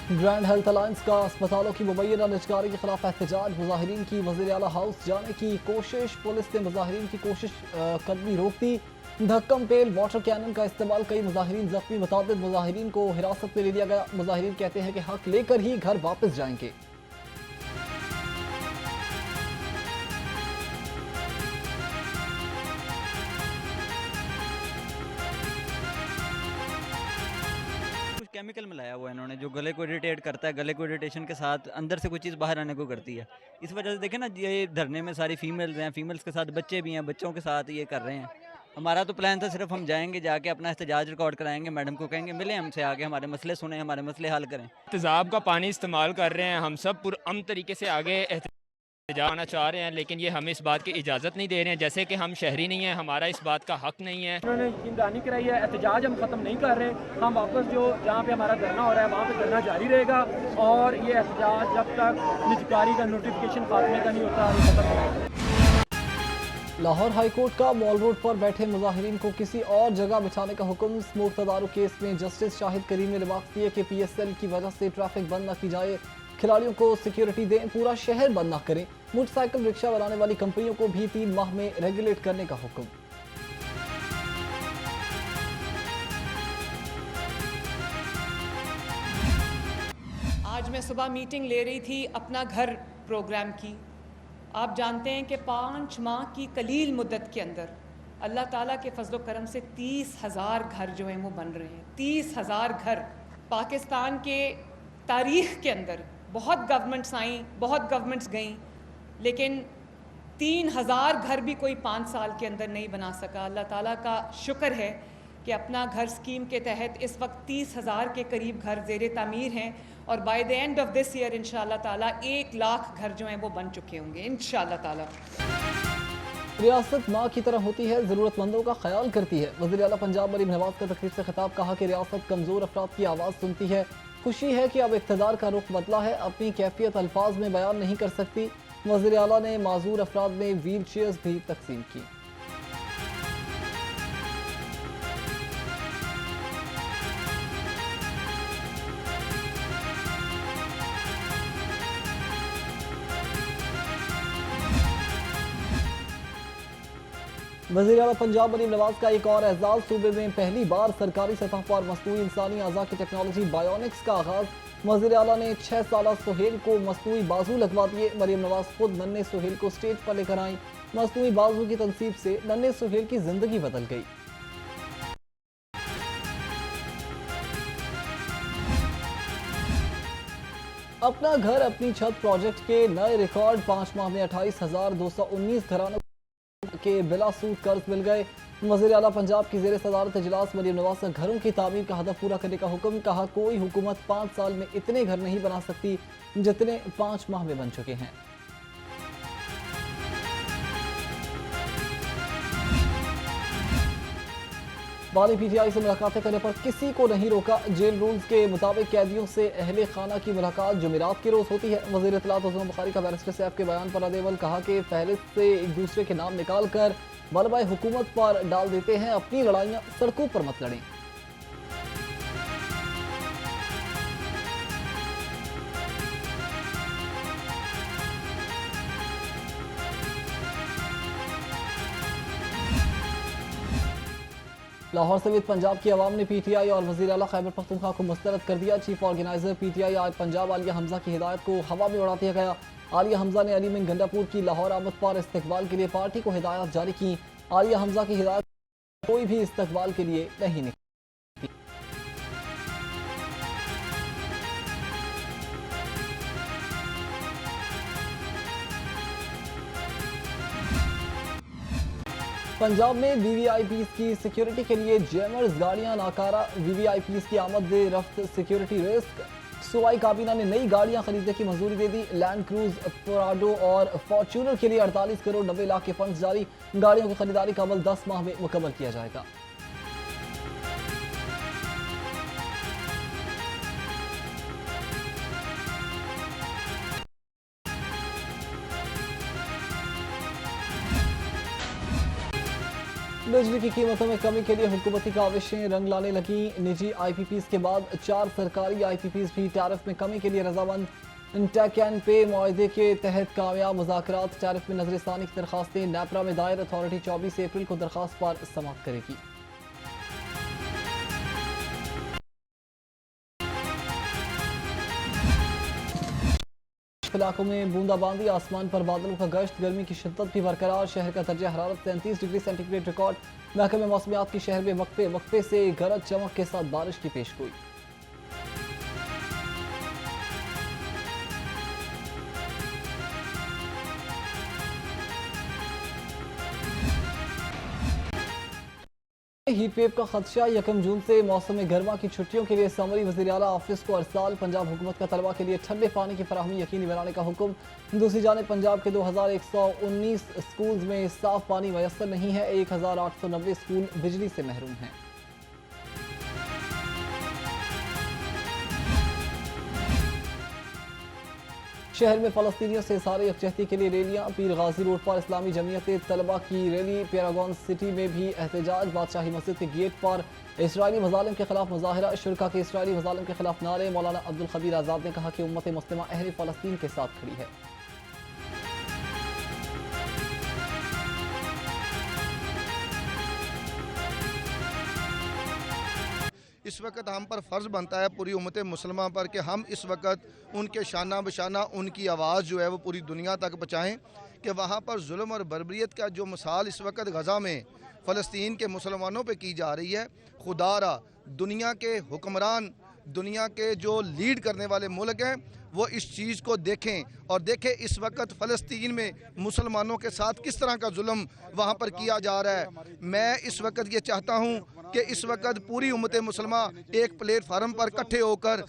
Grand health alliance का अस्पतालों की मुबैना निजकारी के खिलाफ एहतजाज। मुजाहिरीन की वज़ीर आला हाउस जाने की कोशिश, पुलिस ने मुजाहिरीन की कोशिश कदमी रोक दी। धक्कम तेल वाटर कैनन का इस्तेमाल, कई मुजाहिरीन जख्मी। मुताबिद मुजाहिरीन को हिरासत में ले लिया गया। मुजाहिरीन कहते हैं कि हक लेकर ही घर वापस जाएंगे। कुछ केमिकल मिलाया हुआ है इन्होंने, जो गले को इरिटेट करता है, गले को इरिटेशन के साथ अंदर से कुछ चीज़ बाहर आने को करती है। इस वजह से देखें ना, ये धरने में सारी फीमेल्स हैं, फीमेल्स के साथ बच्चे भी हैं, बच्चों के साथ ये कर रहे हैं। हमारा तो प्लान था सिर्फ हम जाएंगे, जाके अपना एहतजाज रिकॉर्ड कराएंगे, मैडम को कहेंगे मिले हमसे, आगे हमारे मसले सुने, हमारे मसले हल करें। तेज़ाब का पानी इस्तेमाल कर रहे हैं, हम सब पुरअमन तरीके से आगे एहतजाज आना चाह रहे हैं, लेकिन ये हमें इस बात की इजाज़त नहीं दे रहे हैं, जैसे कि हम शहरी नहीं हैं, हमारा इस बात का हक नहीं है। उन्होंने यकीनदहानी कराई है, एहतजाज हम ख़त्म नहीं कर रहे। हम वापस जो जहाँ पे हमारा धरना हो रहा है वहाँ पे धरना जारी रहेगा, और ये एहतजाज जब तक निजकारी का नोटिफिकेशन खात्मे का नहीं होता ये खत्म नहीं होगा। लाहौर हाईकोर्ट का मॉल रोड पर बैठे मुजाहिरीन को किसी और जगह बिठाने का हुक्म। स्मोक तदारू केस में जस्टिस शाहिद करीम ने रिमार्क दिए कि PSL की वजह से ट्रैफिक बंद न की जाए, खिलाड़ियों को सिक्योरिटी दें, पूरा शहर बंद न करें। मोटरसाइकिल रिक्शा बनाने वाली कंपनियों को भी 3 माह में रेगुलेट करने का हुक्म। आज मैं सुबह मीटिंग ले रही थी अपना घर प्रोग्राम की। आप जानते हैं कि 5 माह की कलील मुद्दत के अंदर अल्लाह ताला के फजल करम से 30,000 घर जो हैं वो बन रहे हैं। 30,000 घर। पाकिस्तान के तारीख़ के अंदर बहुत गवर्नमेंट्स आई, बहुत गवर्नमेंट्स गईं, लेकिन 3,000 घर भी कोई 5 साल के अंदर नहीं बना सका। अल्लाह ताला का शुक्र है कि अपना घर स्कीम के तहत इस वक्त 30,000 के करीब घर ज़ेरे तामीर हैं, और by the end of this year इंशाअल्लाह ताला 1 लाख घर जो हैं वो बन चुके होंगे इंशाअल्लाह ताला। रियासत माँ की तरह होती है, ज़रूरतमंदों का ख्याल करती है। वज़ीर आला पंजाब मरीम नवाज का तकरीब से खिताब, कहा कि रियासत कमज़ोर अफराद की आवाज़ सुनती है। खुशी है कि अब इक़्तिदार का रुख बदला है, अपनी कैफियत अल्फाज में बयान नहीं कर सकती। वज़ीर आला ने माजूर अफराद में व्हील चेयर्स भी तकसीम की। वज़ीर आला पंजाब मरीम नवाज का एक और एजाज़, सूबे में पहली बार सरकारी सतह पर मसनूई इंसानी अज़ा की टेक्नोलॉजी बायोनिक्स का आगाज़। वज़ीर आला ने 6 साला सुहेल को मसनूई बाजू लगवा दिए। मरीम नवाज खुद नन्हे सुहेल को स्टेज पर लेकर आईं। मसनूई बाजू की तनसीब से नन्हे सुहेल की जिंदगी बदल गई। अपना घर अपनी छत प्रोजेक्ट के नए रिकॉर्ड, 5 माह में 28,219 घरानों के बिला सूद कर्ज मिल गए। वज़ीर आला पंजाब की ज़ेर सदारत इजलास मरीम नवाज का घरों की तामीर का हदफ पूरा करने का हुक्म। कहा कोई हुकूमत 5 साल में इतने घर नहीं बना सकती जितने 5 माह में बन चुके हैं। वाली PTI से मुलाकातें करने पर किसी को नहीं रोका। जेल रूल्स के मुताबिक कैदियों से अहले खाना की मुलाकात जुमेरात के रोज होती है। वज़ीर इत्तलात उस्मान बुखारी का बैरिस्टर सैफ के बयान पर रद्द-ए-अमल, कहा कि फहरिस्त से एक दूसरे के नाम निकाल कर बलबाए हुकूमत पर डाल देते हैं, अपनी लड़ाइयाँ सड़कों पर मत लड़ें। लाहौर समेत पंजाब की आवाम ने PTI और वज़ीर आला खैबर पख्तूनख्वा को मुस्तरद कर दिया। चीफ ऑर्गेनाइजर PTI आज पंजाब आलिया हमजा की हिदायत को हवा में उड़ा दिया गया। आलिया हमजा ने अली मिन गंडापुर की लाहौर आमद पर इस्तकबाल के लिए पार्टी को हिदायत जारी की। आलिया हमजा की हिदायत कोई भी इस्तकबाल के लिए नहीं निकली। पंजाब में VVIPs की सिक्योरिटी के लिए जैमर्स गाड़ियां नाकारा। VVIPs की आमद रफ्त सिक्योरिटी रिस्क। सूबाई काबीना ने नई गाड़ियां खरीदने की मंजूरी दे दी। लैंड क्रूज, प्राडो और फॉर्च्यूनर के लिए 48 करोड़ 90 लाख के फंड जारी। गाड़ियों की खरीदारी का अमल 10 माह में मुकम्मल किया जाएगा। बिजली की कीमतों में कमी के लिए हुकूमती काविशें रंग लाने लगी। निजी IPPs के बाद 4 सरकारी IPPs भी टैरिफ में कमी के लिए रजामंद। टेक एंड पे मुआहदे के तहत कामयाब मुज़ाकरात। टैरिफ में नजरसानी की दरखास्तें नेपरा में दायर। अथॉरिटी 24 अप्रैल को दरखास्त पर समाप्त करेगी। इलाकों में बूंदाबांदी, आसमान पर बादलों का गश्त। गर्मी की शिद्दत भी बरकरार। शहर का दर्जा हरारत 33 डिग्री सेंटीग्रेड रिकॉर्ड। महकमे मौसमियात की शहर में वक्फे वक्फे से गरज चमक के साथ बारिश की पेशगोई। हीट वेव का खदशा। 1 जून से मौसम गर्मा की छुट्टियों के लिए समरी वज़ीर आला ऑफिस को अरसाल। पंजाब हुकूमत का तलबा के लिए ठंडे पानी की फराहमी यकीनी बनाने का हुक्म। दूसरी जानिब पंजाब के 2119 स्कूल्स में साफ पानी मैसर नहीं है। 1890 स्कूल बिजली से महरूम हैं। शहर में फ़लस्तीनियों से सारे यकजहती के लिए रैलियां। पीर गाजी रोड पर इस्लामी जमीयत तलबा की रैली। पैरागॉन सिटी में भी एहतजाज। बादशाही मस्जिद के गेट पर इसराइली मज़ालिम के खिलाफ मुजाहरा। शुरका के इसराइली मज़ालिम के खिलाफ नारे। मौलाना अब्दुल खबीर आज़ाद ने कहा कि उम्मत मुस्लिमा अहले फ़लस्तीन के साथ खड़ी है। इस वक्त हम पर फ़र्ज़ बनता है पूरी उम्मत मुसलमान पर कि हम इस वक्त उनके शाना बशाना उनकी आवाज़ जो है वो पूरी दुनिया तक पहुँचाएँ कि वहाँ पर जुल्म और बर्बरियत का जो मिसाल इस वक्त गज़ा में फ़लस्तीन के मुसलमानों पे की जा रही है, खुदारा दुनिया के हुक्मरान, दुनिया के जो लीड करने वाले मुल्क हैं वो इस चीज़ को देखें और देखें इस वक्त फ़लस्तीन में मुसलमानों के साथ किस तरह का जुल्म वहाँ पर किया जा रहा है। मैं इस वक्त ये चाहता हूँ कि इस वक्त पूरी उम्मत मुसलमान एक प्लेटफार्म पर इकट्ठे होकर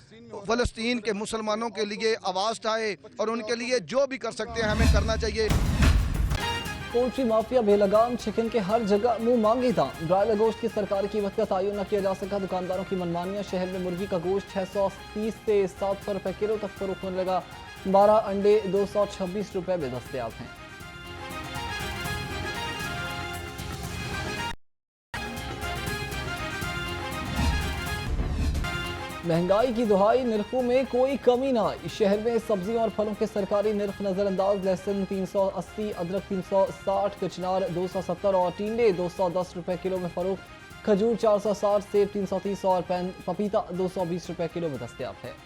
फ़लस्तीन के मुसलमानों के लिए आवाज़ उठाए और उनके लिए जो भी कर सकते हैं हमें करना चाहिए। पोल्ट्री माफिया बेलगाम। चिकन के हर जगह मुंह मांगे दाम। ब्रायलर गोश्त की सरकारी कीमत का तयन न किया जा सका। दुकानदारों की मनमानियां। शहर में मुर्गी का गोश्त 630 से 700 रुपए किलो तक फरोख्त होने लगा। 12 अंडे 226 रुपए में दस्तयाब हैं। महंगाई की दुहाई, निर्खों में कोई कमी ना आई। शहर में सब्जियों और फलों के सरकारी निर्ख नजरअंदाज। लहसुन 380, अदरक 360, कचनार 270 और टिंडे 210 रुपए किलो में फरोख्त। खजूर 460, सेब 330 और पपीता 220 रुपए किलो में दस्तयाब है।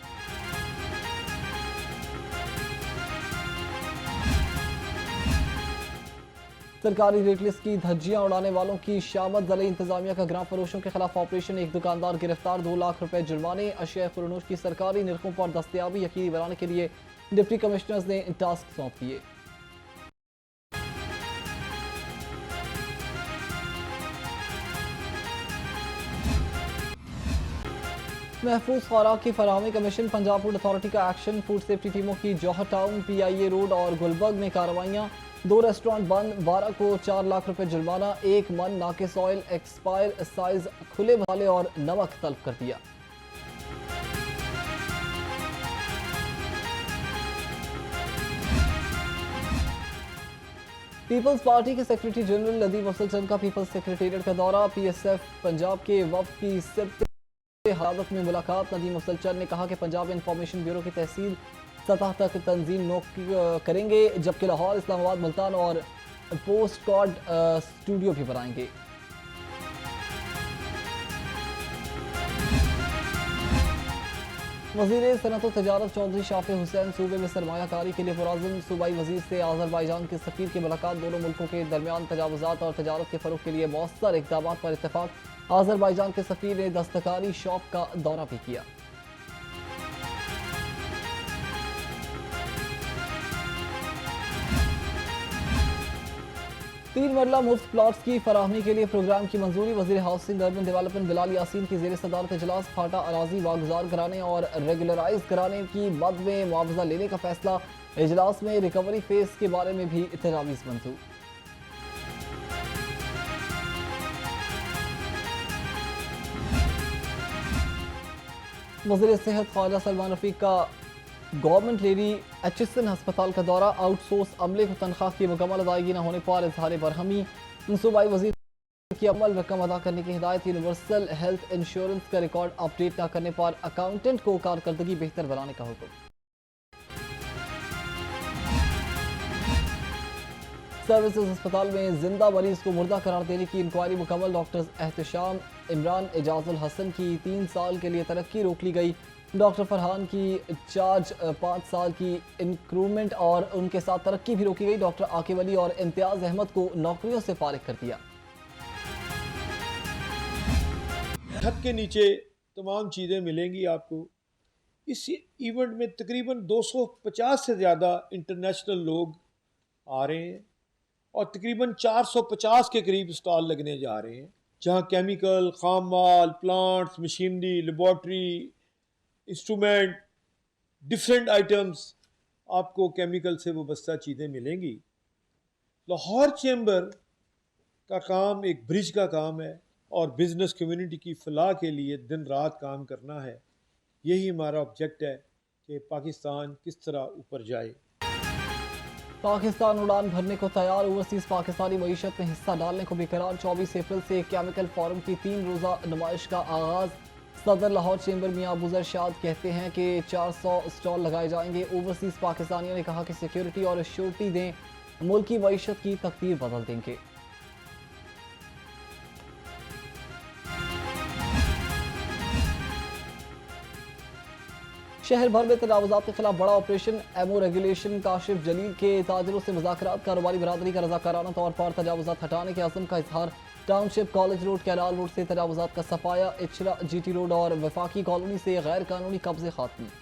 सरकारी रेट लिस्ट की धज्जियां उड़ाने वालों की शामत। ज़िला इंतजामिया का ग्राम फरोशों के खिलाफ ऑपरेशन। एक दुकानदार गिरफ्तार। 2 लाख रुपए जुर्माने। अशिया खुरनूश की सरकारी निर्खों पर दस्तयाबी यकीनी बनाने के लिए डिप्टी कमिश्नर्स ने टास्क सौंप दिए। महफूज खुराक की फराहमी का मिशन। पंजाब फूड अथॉरिटी का एक्शन। फूड सेफ्टी टीमों की जौहर टाउन, PIA रोड और गुलबर्ग में कार्रवाइयाँ। 2 रेस्टोरेंट बंद। 12 को 4 लाख रुपए जुर्माना। 1 मन नाकिस ऑयल, एक्सपायर साइज, खुले मसाले और नमक तलब कर दिया। पीपल्स पार्टी के सेक्रेटरी जनरल नदीम अफजल चंद का पीपल्स सेक्रेटेरिएट का दौरा। PSF पंजाब के वफ्द की सिर्फ हालत में मुलाकात। नदीम अफजल चंद ने कहा कि पंजाब इंफॉर्मेशन ब्यूरो की तहसील सतह तक तंजीम करेंगे, जबकि लाहौर, इस्लामाबाद, मुल्तान और पोस्ट कॉर्ड स्टूडियो भी बनाएंगे। वज़ीर सनअत व तजारत चौधरी शाफी हुसैन सूबे में सरमायाकारी के लिए पुराज़म। सूबाई वज़ीर से आज़रबाईजान के सफ़ीर की मुलाकात। दोनों मुल्कों के दरमियान तजावुज़ात और तजारत के फ़रोग़ के लिए मौसर इक़दामात पर इत्तफ़ाक़। आज़रबाईजान के सफ़ीर ने दस्तकारी शॉप का दौरा भी किया। तीन मरला मुफ्त प्लॉट्स की फराहमी के लिए प्रोग्राम की मंजूरी। वज़ीर housing urban development Bilal Yasin की ज़ेर सदारत इजलास। फाटा अराजी वागुजार कराने और रेगुलराइज कराने की मद में मुआवजा लेने का फैसला। इजलास में रिकवरी फेज के बारे में भी तजावीज़ मंजूर। वज़ीर सेहत ख्वाजा सलमान रफीक का गवर्नमेंट लेडी एचिसन हस्पताल का दौरा। आउटसोर्स अमले को तनख्वाह की मुकम्मल अदायगी न होने पर इजहार बरहमी। सूबाई वज़ीर की अमल रकम अदा करने की हिदायत। यूनिवर्सल हेल्थ इंश्योरेंस का रिकॉर्ड अपडेट न करने पर अकाउंटेंट को कारकर्दगी बेहतर बनाने का हुक्म। सर्विसेज अस्पताल में जिंदा मरीज को मुर्दा करार देने की इंक्वायरी मुकम्मल। डॉक्टर्स एहतशाम इमरान एजाजुल हसन की 3 साल के लिए तरक्की रोक ली गई। डॉक्टर फरहान की चार्ज 5 साल की इंक्रूमेंट और उनके साथ तरक्की भी रोकी गई। डॉक्टर आकिब अली और इम्तियाज अहमद को नौकरियों से फारिग कर दिया। छत के नीचे तमाम चीज़ें मिलेंगी आपको। इस इवेंट में तकरीबन 250 से ज़्यादा इंटरनेशनल लोग आ रहे हैं और तकरीबन 450 के करीब स्टॉल लगने जा रहे हैं, जहां केमिकल, खाम माल, plants, machinery, laboratory, instrument, different items आपको केमिकल से वाबस्ता चीज़ें मिलेंगी। लाहौर चैम्बर का काम एक ब्रिज का काम है और बिज़नेस कम्युनिटी की फलाह के लिए दिन रात काम करना है। यही हमारा ऑब्जेक्ट है कि पाकिस्तान किस तरह ऊपर जाए। पाकिस्तान उड़ान भरने को तैयार। ओवरसीज पाकिस्तानी मईशत में हिस्सा डालने को बेकरार। 24 अप्रैल से केमिकल फोरम की 3 रोज़ा नुमाइश का आगाज़। सदर लाहौर चैम्बर मियां अबूजर शाद कहते हैं कि 400 स्टॉल लगाए जाएंगे। ओवरसीज पाकिस्तानियों ने कहा कि सिक्योरिटी और श्योरिटी दें, मुल्की मईशत की तकदीर बदल देंगे। शहर भर में तजावुज़ात के खिलाफ बड़ा ऑपरेशन। एमओ रेगुलेशन काशिफ जलील के ताजरों से मुज़ाकरात। कारोबारी बरादरी का रज़ाकाराना तौर पर तजावुज़ात हटाने के अज़्म का इजहार। Township, college road, canal road से तजावुज़ात का सफाया। इचरा, जीटी रोड और वफाकी कॉलोनी से गैर कानूनी कब्जे खात्मे।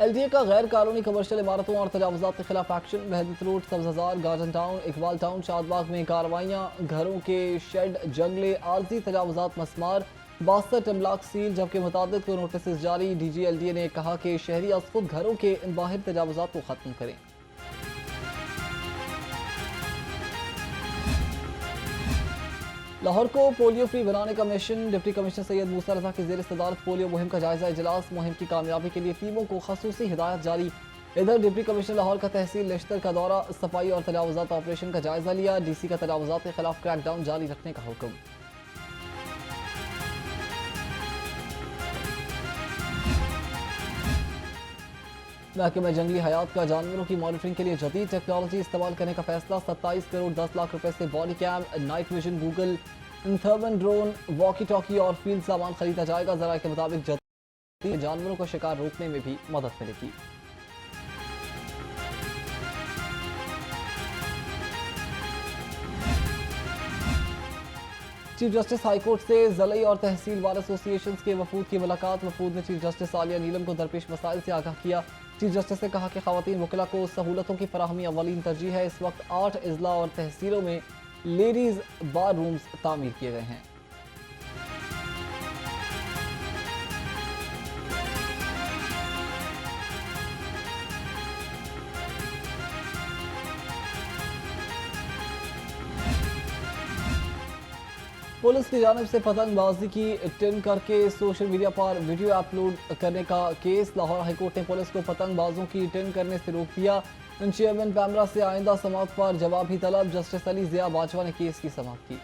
LDA का गैर कानूनी कमर्शियल इमारतों और तजावुज़ात के खिलाफ action. Wahdat road, Sabzazar, garden town, Iqbal town, Shadbagh में कार्रवाइयाँ। घरों के शेड, जंगले, आर्जी तजावुज़ात मस्मार। 62 इमलाक सील, जबकि मुताबिक को नोटिस जारी। DG LDA ने कहा कि शहरी अज खुद घरों के बाहर तजावुज़ात को ख़त्म करें। लाहौर को पोलियो फ्री बनाने का मिशन। डिप्टी कमिश्नर सैयद मूसा रजा की ज़ेर सदारत पोलियो मुहिम का जायजा इजलास। मुहिम की कामयाबी के लिए टीमों को खसूसी हिदायत जारी। इधर डिप्टी कमिश्नर लाहौर का तहसील लेश्तर का दौरा। सफाई और तजावुज़ात ऑपरेशन का जायजा लिया। DC का तजावुज़ात के खिलाफ क्रैकडाउन जारी रखने का हुक्म। महकमे जंगली हयात का जानवरों की मॉनिटरिंग के लिए जदीद टेक्नोलॉजी इस्तेमाल करने का फैसला। 27 करोड़ 10 लाख रुपए से body cam, night vision, Google, इंथर्वन ड्रोन, वॉकी टॉकी और फील्ड सामान खरीदा जाएगा। जरा के मुताबिक जदीद जानवरों का शिकार रोकने में भी मदद मिलेगी। चीफ जस्टिस हाईकोर्ट से ज़लई और तहसील बार एसोसिएशन के वफूद की मुलाकात। वफूद ने चीफ जस्टिस आलिया नीलम को दरपेश मसाइल से आगाह किया। चीफ जस्टिस ने कहा कि खवातीन वकिला को सहूलतों की फराहमी अवलीन तरजीह है। इस वक्त 8 अजला और तहसीलों में लेडीज़ बार रूम्स तामीर किए गए हैं। पुलिस की जानिब से पतंगबाजी की टिन करके सोशल मीडिया पर वीडियो अपलोड करने का केस। लाहौर हाईकोर्ट ने पुलिस को पतंगबाजों की टिन करने से रोक दिया। चेयरमैन पैमरा से आइंदा समाअत पर जवाबी तलब। जस्टिस अली जिया बाजवा ने केस की समाअत की।